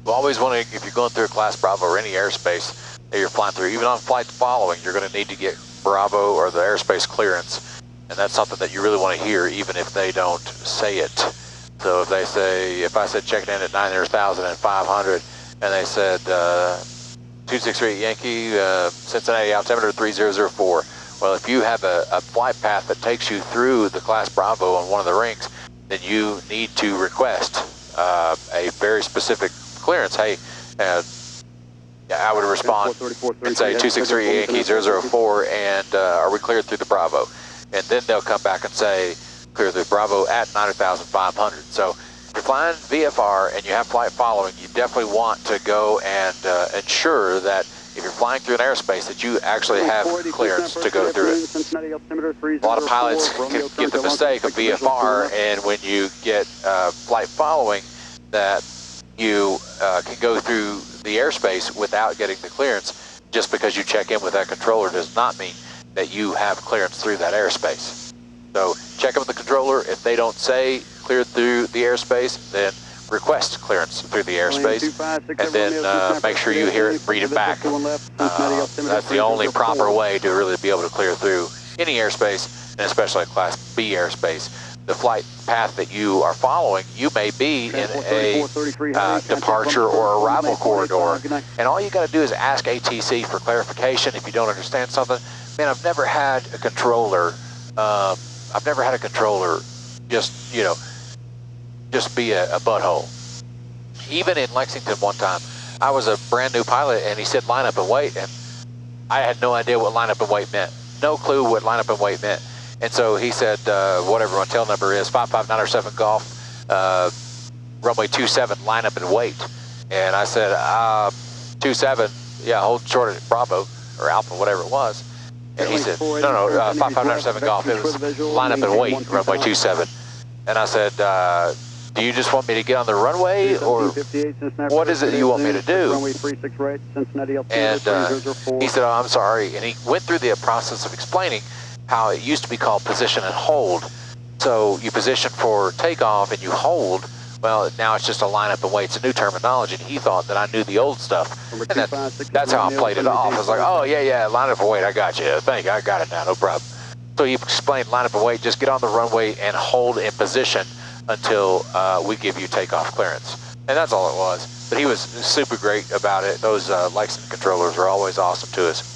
You always want to, if you're going through a Class Bravo or any airspace that you're flying through, even on flight following, you're going to need to get Bravo or the airspace clearance. And that's something that you really want to hear, even if they don't say it. So if they say, if I said checking in at 900,500, and they said 263 Yankee, Cincinnati altimeter 3004. Well, if you have a flight path that takes you through the Class Bravo on one of the rings, then you need to request a very specific clearance. Hey, I would respond and say 263 Yankee 004, and are we cleared through the Bravo? And then they'll come back and say clear through Bravo at 90,500. So if you're flying VFR and you have flight following, you definitely want to go and ensure that if you're flying through an airspace that you actually have clearance to go through it. A lot of pilots can get the mistake of VFR, and when you get flight following, that you can go through the airspace without getting the clearance. Just because you check in with that controller does not mean that you have clearance through that airspace. So check in with the controller. If they don't say cleared through the airspace, then request clearance through the airspace, and then make sure you hear it and read it back. That's the only proper way to really be able to clear through any airspace, and especially a Class B airspace. The flight path that you are following, you may be in a departure or arrival corridor, and all you got to do is ask ATC for clarification if you don't understand something. Man, I've never had a controller just, you know, just be a butthole. Even in Lexington one time, I was a brand new pilot and he said line up and wait, and I had no idea what line up and wait meant. No clue what line up and wait meant. And so he said, whatever my tail number is, 55907 Golf, runway 27, line up and wait. And I said, 27, yeah, hold short at Bravo, or Alpha, whatever it was. And he said, no, 5597 Golf, it was line up and wait, runway 27. And I said, do you just want me to get on the runway, or what is it you want me to do? And he said, oh, I'm sorry. And he went through the process of explaining how it used to be called position and hold. So you position for takeoff and you hold. Well, now it's just a line up and wait. It's a new terminology. And he thought that I knew the old stuff. And that's how I played it off. I was like, oh, yeah, line up and wait. I got you. Thank you. I got it now. No problem. So he explained line up and wait. Just get on the runway and hold in position until we give you takeoff clearance. And that's all it was. But he was super great about it. Those Lexington controllers are always awesome to us.